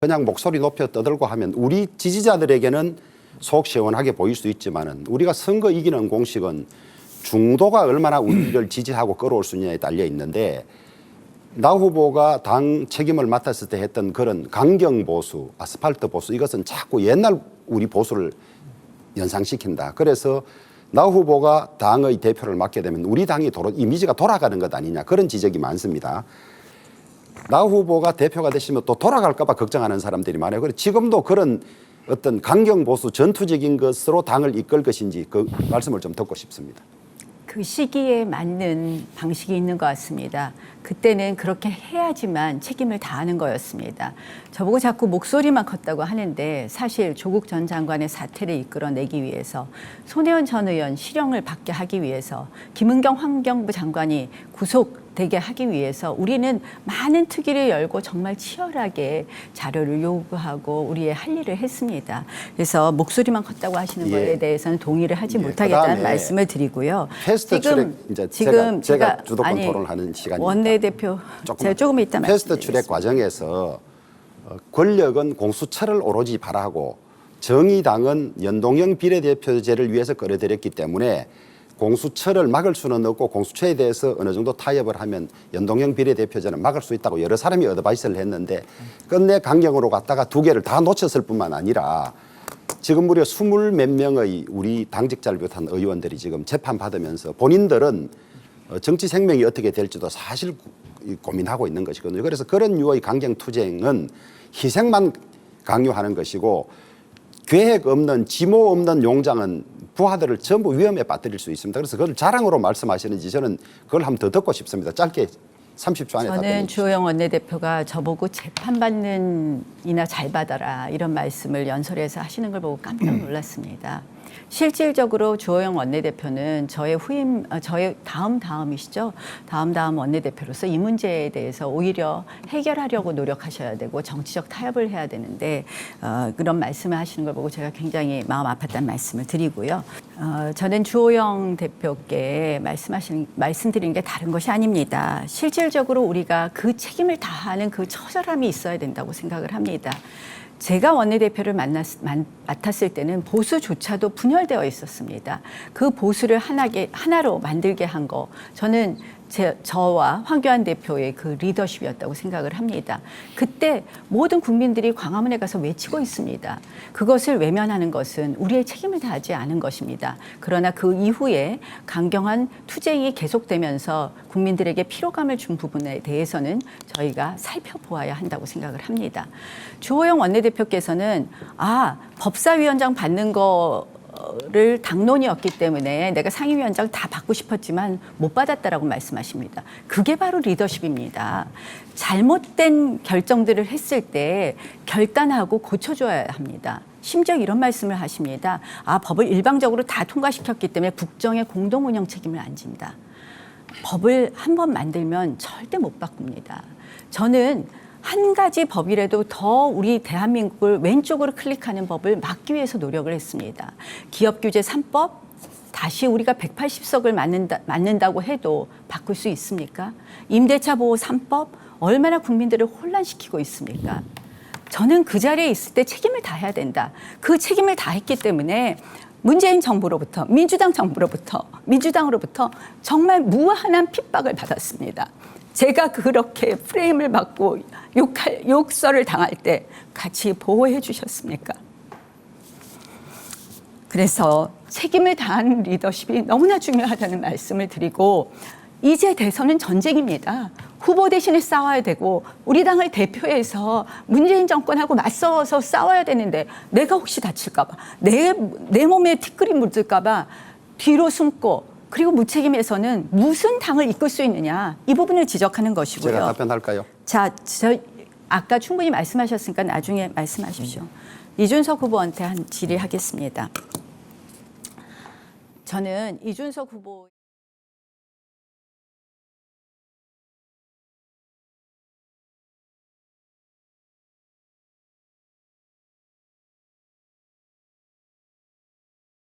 그냥 목소리 높여 떠들고 하면 우리 지지자들에게는 속 시원하게 보일 수 있지만은 우리가 선거 이기는 공식은 중도가 얼마나 우리를 지지하고 끌어올 수 있냐에 딸려 있는데, 나 후보가 당 책임을 맡았을 때 했던 그런 강경 보수, 아스팔트 보수, 이것은 자꾸 옛날 우리 보수를 연상시킨다. 그래서 나 후보가 당의 대표를 맡게 되면 우리 당이 이미지가 돌아가는 것 아니냐, 그런 지적이 많습니다. 나 후보가 대표가 되시면 또 돌아갈까 봐 걱정하는 사람들이 많아요. 그래서 지금도 그런 어떤 강경 보수 전투적인 것으로 당을 이끌 것인지 그 말씀을 좀 듣고 싶습니다. 그 시기에 맞는 방식이 있는 것 같습니다. 그때는 그렇게 해야지만 책임을 다하는 거였습니다. 저보고 자꾸 목소리만 컸다고 하는데, 사실 조국 전 장관의 사퇴를 이끌어내기 위해서, 손혜원 전 의원 실형을 받게 하기 위해서, 김은경 환경부 장관이 구속되게 하기 위해서 우리는 많은 특위를 열고 정말 치열하게 자료를 요구하고 우리의 할 일을 했습니다. 그래서 목소리만 컸다고 하시는 거에 대해서는 동의를 하지 못하겠다는 말씀을 드리고요. 패스트 트랙, 이제 제가 주도권 토론하는 시간입니다. 원내대표, 제가 조금 이따 말씀드리겠습니다. 패스트 트랙 과정에서 권력은 공수처를 오로지 바라고 정의당은 연동형 비례대표제를 위해서 끌어들였기 때문에 공수처를 막을 수는 없고, 공수처에 대해서 어느 정도 타협을 하면 연동형 비례대표제는 막을 수 있다고 여러 사람이 어드바이스를 했는데, 끝내 강경으로 갔다가 두 개를 다 놓쳤을 뿐만 아니라 지금 무려 20몇 명의 우리 당직자를 비롯한 의원들이 지금 재판받으면서 본인들은 정치 생명이 어떻게 될지도 사실 고민하고 있는 것이거든요. 그래서 그런 류의 강경투쟁은 희생만 강요하는 것이고, 계획 없는, 지모 없는 용장은 부하들을 전부 위험에 빠뜨릴 수 있습니다. 그래서 그걸 자랑으로 말씀하시는지 저는 그걸 한번 더 듣고 싶습니다. 짧게 30초 안에 답변해 주십시오. 저는 주호영 원내대표가 저보고 재판받는 이나 잘 받아라 이런 말씀을 연설에서 하시는 걸 보고 깜짝 놀랐습니다. 실질적으로 주호영 원내대표는 저의 후임, 저의 다음이시죠. 다음 원내대표로서 이 문제에 대해서 오히려 해결하려고 노력하셔야 되고 정치적 타협을 해야 되는데, 그런 말씀을 하시는 걸 보고 제가 굉장히 마음 아팠다는 말씀을 드리고요. 저는 주호영 대표께 말씀드리는 게 다른 것이 아닙니다. 실질적으로 우리가 그 책임을 다하는 그 처절함이 있어야 된다고 생각을 합니다. 제가 원내대표를 맡았을 때는 보수조차도 분열되어 있었습니다. 그 보수를 하나로 만들게 한 거, 저는 저와 황교안 대표의 그 리더십이었다고 생각을 합니다. 그때 모든 국민들이 광화문에 가서 외치고 있습니다. 그것을 외면하는 것은 우리의 책임을 다하지 않은 것입니다. 그러나 그 이후에 강경한 투쟁이 계속되면서 국민들에게 피로감을 준 부분에 대해서는 저희가 살펴보아야 한다고 생각을 합니다. 주호영 원내대표께서는 법사위원장 받는 거를 당론이었기 때문에 내가 상임위원장 다 받고 싶었지만 못 받았다라고 말씀하십니다. 그게 바로 리더십입니다. 잘못된 결정들을 했을 때 결단하고 고쳐줘야 합니다. 심지어 이런 말씀을 하십니다. 법을 일방적으로 다 통과시켰기 때문에 국정의 공동운영 책임을 안 진다. 법을 한 번 만들면 절대 못 바꿉니다. 저는 한 가지 법이라도 더 우리 대한민국을 왼쪽으로 클릭하는 법을 막기 위해서 노력을 했습니다. 기업규제 3법, 다시 우리가 180석을 맞는다고 해도 바꿀 수 있습니까? 임대차 보호 3법, 얼마나 국민들을 혼란시키고 있습니까? 저는 그 자리에 있을 때 책임을 다해야 된다. 그 책임을 다했기 때문에 문재인 정부로부터, 민주당으로부터 정말 무한한 핍박을 받았습니다. 제가 그렇게 프레임을 받고 욕설을 당할 때 같이 보호해 주셨습니까? 그래서 책임을 다하는 리더십이 너무나 중요하다는 말씀을 드리고, 이제 대선은 전쟁입니다. 후보 대신에 싸워야 되고 우리 당을 대표해서 문재인 정권하고 맞서서 싸워야 되는데, 내가 혹시 다칠까 봐, 내 몸에 티끌이 묻을까 봐 뒤로 숨고, 그리고 무책임해서는 무슨 당을 이끌 수 있느냐, 이 부분을 지적하는 것이고요. 제가 답변할까요? 자, 아까 충분히 말씀하셨으니까 나중에 말씀하십시오. 이준석 후보한테 한 질의하겠습니다. 저는 이준석 후보